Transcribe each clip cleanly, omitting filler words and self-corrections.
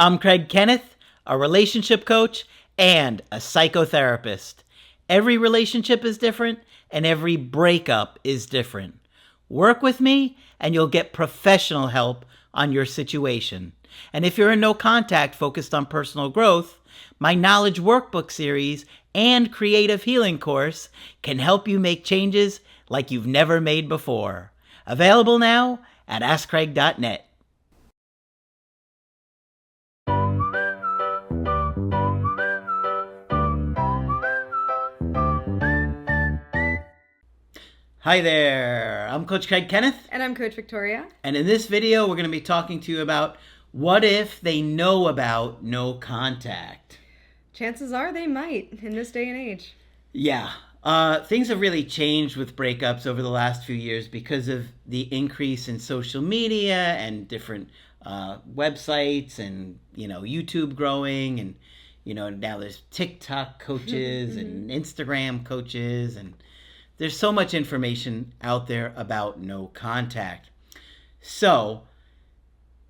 I'm Kenneth, a relationship coach and a psychotherapist. Every relationship is different and every breakup is different. Work with me and you'll get professional help on your situation. And if you're in no contact focused on personal growth, my Knowledge Workbook series and Creative Healing course can help you make changes like you've never made before. Available now at AskCraig.net. Hi there, I'm Coach Kenneth. And I'm Coach Victoria. And in this video, we're going to be talking to you about what if they know about no contact. Chances are they might in this day and age. Yeah, things have really changed with breakups over the last few years because of the increase in social media and different websites and, YouTube growing. And, now there's TikTok coaches and Instagram coaches, and there's so much information out there about no contact. So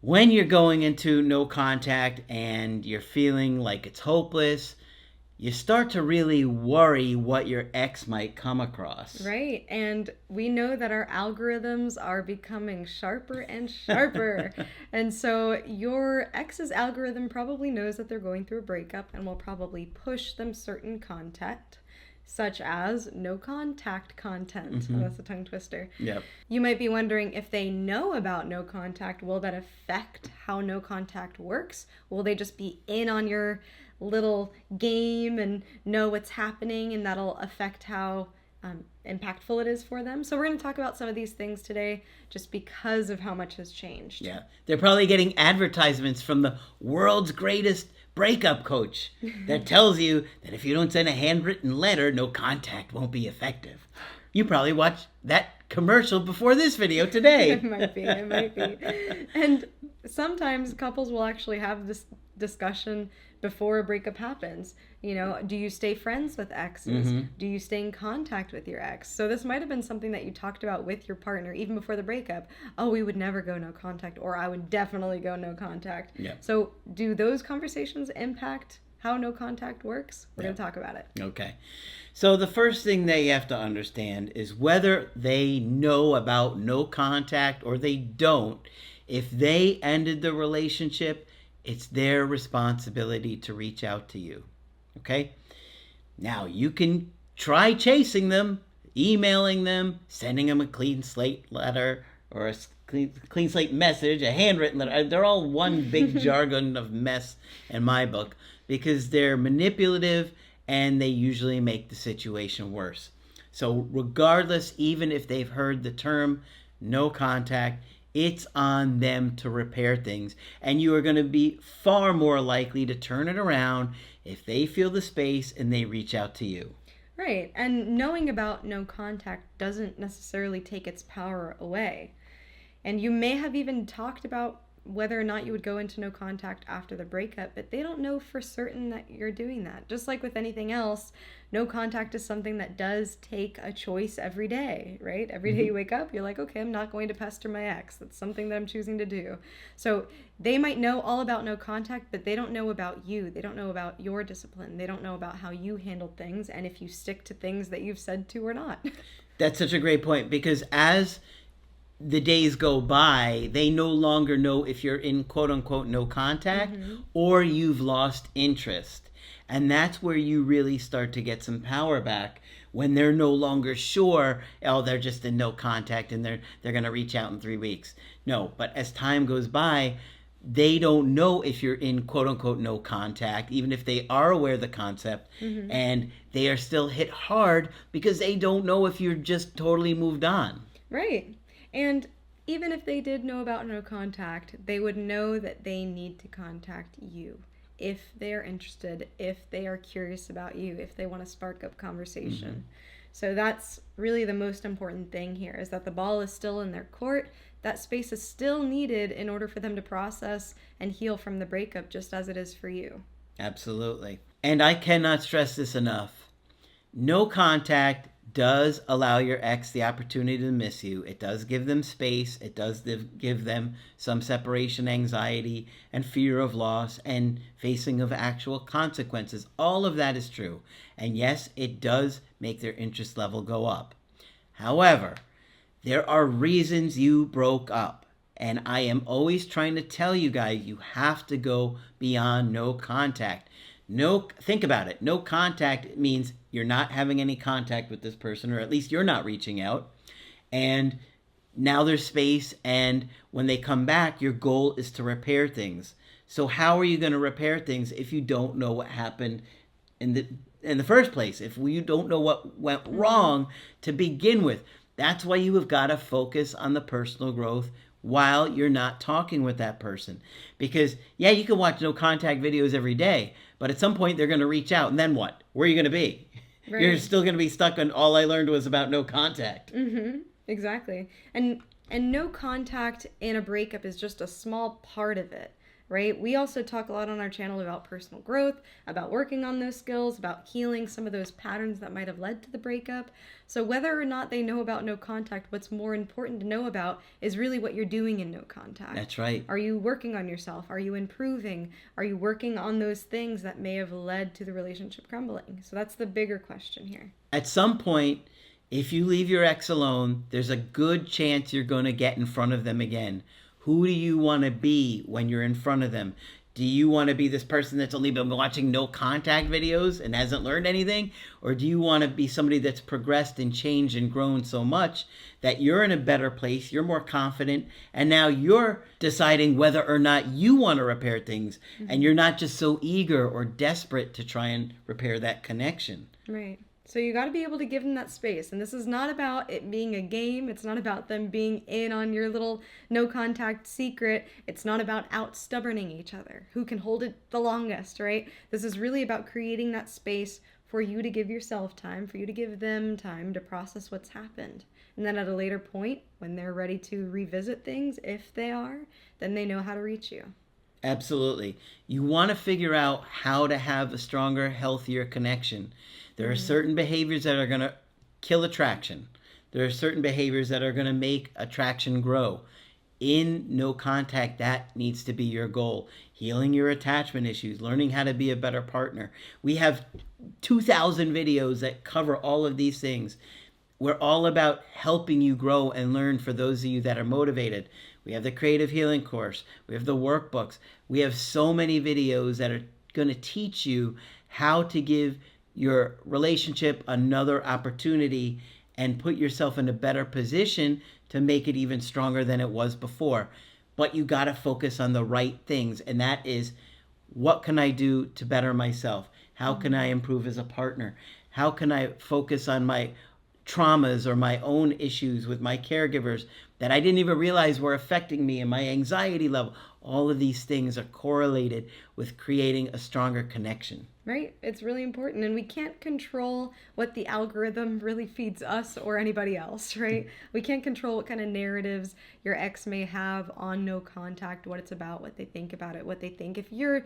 when you're going into no contact and you're feeling like it's hopeless, you start to really worry what your ex might come across. Right. And we know that our algorithms are becoming sharper and sharper. And so your ex's algorithm probably knows that they're going through a breakup and will probably push them certain content, such as no contact content. Oh, that's a tongue twister. Yep. You might be wondering, if they know about no contact, will that affect how no contact works? Will they just be in on your little game and know what's happening, and that'll affect how impactful it is for them? So we're going to talk about some of these things today just because of how much has changed. Yeah. They're probably getting advertisements from the world's greatest breakup coach that tells you that if you don't send a handwritten letter, no contact won't be effective. You probably watched that commercial before this video today. It might be. And sometimes couples will actually have this discussion before a breakup happens. Do you stay friends with exes? Do you stay in contact with your ex? So this might have been something that you talked about with your partner even before the breakup. Oh, we would never go no contact, or I would definitely go no contact. Yeah. So do those conversations impact how no contact works? We're going to talk about it. Okay. So the first thing they have to understand is whether they know about no contact or they don't. If they ended the relationship, it's their responsibility to reach out to you. Okay? Now, you can try chasing them, emailing them, sending them a clean slate letter or a clean slate message, a handwritten letter. They're all one big jargon of mess in my book because they're manipulative and they usually make the situation worse. So regardless, even if they've heard the term no contact, it's on them to repair things. And you are going to be far more likely to turn it around if they feel the space and they reach out to you. Right. And knowing about no contact doesn't necessarily take its power away. And you may have even talked about whether or not you would go into no contact after the breakup, but they don't know for certain that you're doing that. Just like with anything else, no contact is something that does take a choice every day, right? Every day you wake up, you're like, okay, I'm not going to pester my ex. That's something that I'm choosing to do. So they might know all about no contact, but they don't know about you. They don't know about your discipline. They don't know about how you handled things and if you stick to things that you've said to or not. That's such a great point, because as the days go by, they no longer know if you're in quote unquote no contact or you've lost interest. And that's where you really start to get some power back, when they're no longer sure, they're just in no contact and they're going to reach out in 3 weeks. No, but as time goes by, they don't know if you're in quote unquote no contact, even if they are aware of the concept, and they are still hit hard because they don't know if you're just totally moved on. Right. And even if they did know about no contact, they would know that they need to contact you if they are interested, if they are curious about you, if they want to spark up conversation. So that's really the most important thing here, is that the ball is still in their court. That space is still needed in order for them to process and heal from the breakup, just as it is for you. Absolutely. And I cannot stress this enough. No contact does allow your ex the opportunity to miss you. It does give them space. It does give them some separation anxiety and fear of loss and facing of actual consequences. All of that is true. And yes, it does make their interest level go up. However, there are reasons you broke up. And I am always trying to tell you guys, you have to go beyond no contact. Think about it. No contact means you're not having any contact with this person, or at least you're not reaching out. And now there's space, and when they come back, your goal is to repair things. So how are you going to repair things if you don't know what happened in the first place? If you don't know what went wrong to begin with? That's why you have got to focus on the personal growth while you're not talking with that person. Because, yeah, you can watch no contact videos every day, but at some point they're going to reach out, and then what? Where are you going to be? Right. You're still going to be stuck on all I learned was about no contact. Mm-hmm. Exactly. And no contact in a breakup is just a small part of it, right? We also talk a lot on our channel about personal growth, about working on those skills, about healing some of those patterns that might have led to the breakup. So whether or not they know about no contact, what's more important to know about is really what you're doing in no contact. That's right. Are you working on yourself? Are you improving? Are you working on those things that may have led to the relationship crumbling? So that's the bigger question here. At some point, if you leave your ex alone, there's a good chance you're going to get in front of them again. Who do you want to be when you're in front of them? Do you want to be this person that's only been watching no contact videos and hasn't learned anything? Or do you want to be somebody that's progressed and changed and grown so much that you're in a better place, you're more confident, and now you're deciding whether or not you want to repair things, and you're not just so eager or desperate to try and repair that connection? Right. So you got to be able to give them that space. And this is not about it being a game. It's not about them being in on your little no contact secret. It's not about out stubborning each other. Who can hold it the longest, right? This is really about creating that space for you to give yourself time, for you to give them time to process what's happened. And then at a later point, when they're ready to revisit things, if they are, then they know how to reach you. Absolutely. You want to figure out how to have a stronger, healthier connection. There are certain behaviors that are going to kill attraction. There are certain behaviors that are going to make attraction grow. In no contact, that needs to be your goal. Healing your attachment issues, learning how to be a better partner. We have 2,000 videos that cover all of these things. We're all about helping you grow and learn for those of you that are motivated. We have the Creative Healing course. We have the workbooks. We have so many videos that are going to teach you how to give your relationship another opportunity and put yourself in a better position to make it even stronger than it was before. But you got to focus on the right things, and that is, what can I do to better myself? How can I improve as a partner? How can I focus on my traumas or my own issues with my caregivers that I didn't even realize were affecting me and my anxiety level? All of these things are correlated with creating a stronger connection. Right? It's really important. And we can't control what the algorithm really feeds us or anybody else, right? We can't control what kind of narratives your ex may have on no contact, what it's about, what they think about it, what they think if you're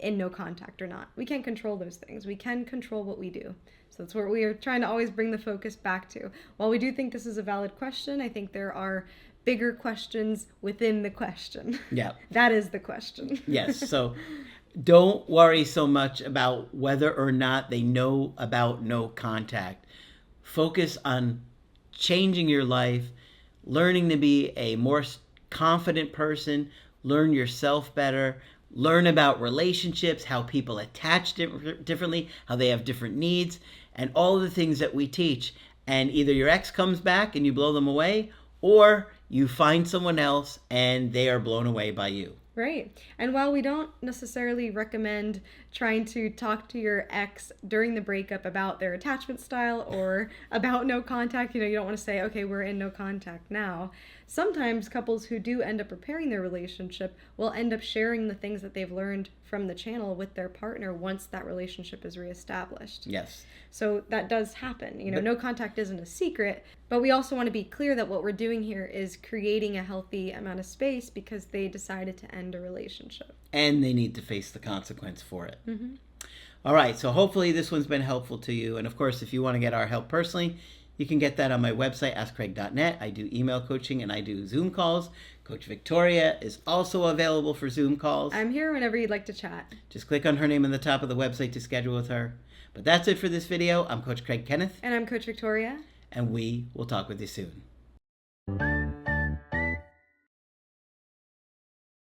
in no contact or not. We can't control those things. We can control what we do. So that's what we are trying to always bring the focus back to. While we do think this is a valid question, I think there are bigger questions within the question. Yeah. That is the question. Yes. So don't worry so much about whether or not they know about no contact. Focus on changing your life, learning to be a more confident person, learn yourself better, learn about relationships, how people attach differently, how they have different needs, and all of the things that we teach. And either your ex comes back and you blow them away, or you find someone else and they are blown away by you. Right. And while we don't necessarily recommend trying to talk to your ex during the breakup about their attachment style or about no contact, you don't want to say, okay, we're in no contact now. Sometimes couples who do end up repairing their relationship will end up sharing the things that they've learned from the channel with their partner once that relationship is reestablished. Yes. So that does happen. No contact isn't a secret, but we also want to be clear that what we're doing here is creating a healthy amount of space because they decided to end a relationship. And they need to face the consequence for it. Mm-hmm. All right, so hopefully this one's been helpful to you. And of course, if you want to get our help personally, You can get that on my website, askcraig.net. I do email coaching and I do Zoom calls. Coach Victoria is also available for Zoom calls. I'm here whenever you'd like to chat. Just click on her name on the top of the website to schedule with her. But that's it for this video. I'm Coach Craig Kenneth. And I'm Coach Victoria. And we will talk with you soon.